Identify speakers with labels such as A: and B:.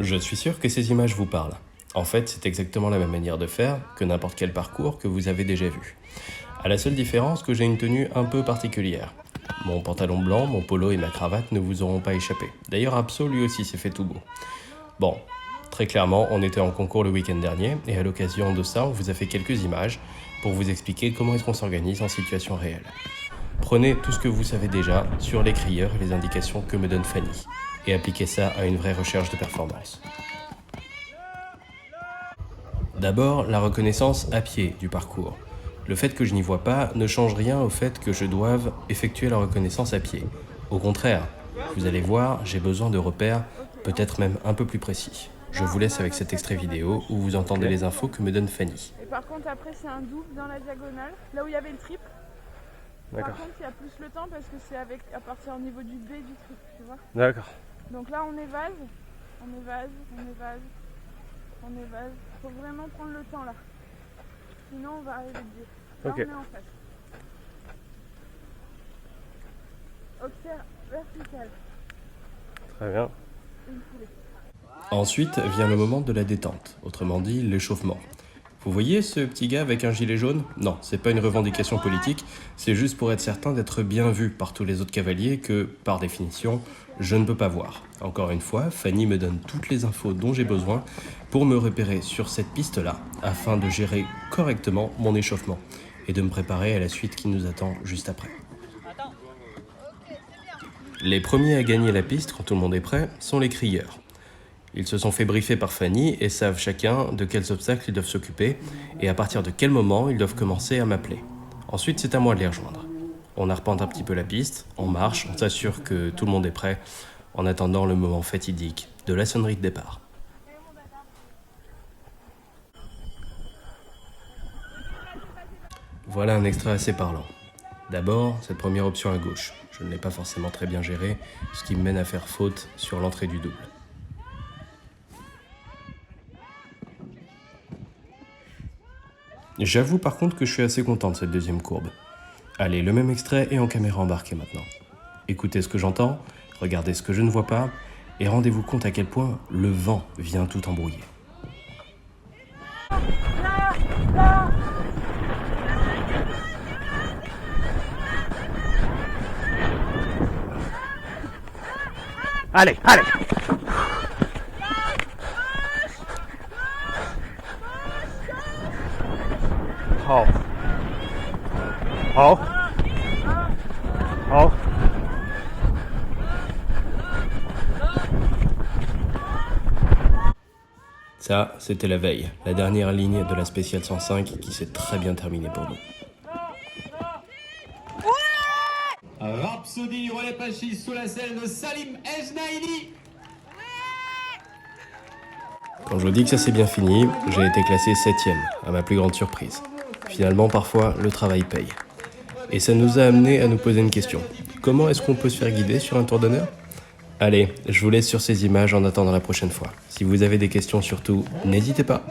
A: Je suis sûr que ces images vous parlent. En fait, c'est exactement la même manière de faire que n'importe quel parcours que vous avez déjà vu. À la seule différence que j'ai une tenue un peu particulière. Mon pantalon blanc, mon polo et ma cravate ne vous auront pas échappé. D'ailleurs, Abso lui aussi s'est fait tout beau. Bon, très clairement, on était en concours le week-end dernier et à l'occasion de ça, on vous a fait quelques images pour vous expliquer comment est-ce qu'on s'organise en situation réelle. Prenez tout ce que vous savez déjà sur les crieurs et les indications que me donne Fanny et appliquez ça à une vraie recherche de performance. D'abord, la reconnaissance à pied du parcours. Le fait que je n'y vois pas ne change rien au fait que je doive effectuer la reconnaissance à pied. Au contraire, vous allez voir, j'ai besoin de repères, peut-être même un peu plus précis. Je vous laisse avec cet extrait vidéo où vous entendez les infos que me donne Fanny.
B: Et par contre, après, c'est un double dans la diagonale, là où il y avait le triple. Par contre, il y a plus le temps parce que c'est à partir au niveau du B du triple, tu vois.
C: D'accord.
B: Donc là, on évase, on évase, on évase, on évase. Faut vraiment prendre le temps là. Sinon, on va arriver de biais. Là,
C: Ok.
B: on est en face. Observe, vertical,
C: Très bien.
B: une foulée.
A: Ensuite vient le moment de la détente, autrement dit l'échauffement. Vous voyez ce petit gars avec un gilet jaune? Non, c'est pas une revendication politique, c'est juste pour être certain d'être bien vu par tous les autres cavaliers que, par définition, je ne peux pas voir. Encore une fois, Fanny me donne toutes les infos dont j'ai besoin pour me repérer sur cette piste-là, afin de gérer correctement mon échauffement et de me préparer à la suite qui nous attend juste après. Les premiers à gagner la piste quand tout le monde est prêt sont les crieurs. Ils se sont fait briefer par Fanny et savent chacun de quels obstacles ils doivent s'occuper et à partir de quel moment ils doivent commencer à m'appeler. Ensuite, c'est à moi de les rejoindre. On arpente un petit peu la piste, on marche, on s'assure que tout le monde est prêt en attendant le moment fatidique de la sonnerie de départ. Voilà un extrait assez parlant. D'abord, cette première option à gauche. Je ne l'ai pas forcément très bien gérée, ce qui me mène à faire faute sur l'entrée du double. J'avoue par contre que je suis assez content de cette deuxième courbe. Allez, le même extrait et en caméra embarquée maintenant. Écoutez ce que j'entends, regardez ce que je ne vois pas, et rendez-vous compte à quel point le vent vient tout embrouiller.
C: Allez, allez. Oh. Oh. Oh.
A: Ça, c'était la veille, la dernière ligne de la spéciale 105 qui s'est très bien terminée pour nous.
D: Rhapsody du relais Pachis sous la selle de Salim Ejnaïli.
A: Quand je dis que ça s'est bien fini, j'ai été classé 7ème, à ma plus grande surprise. Finalement, parfois, le travail paye. Et ça nous a amené à nous poser une question. Comment est-ce qu'on peut se faire guider sur un tour d'honneur? Allez, je vous laisse sur ces images en attendant la prochaine fois. Si vous avez des questions surtout, n'hésitez pas.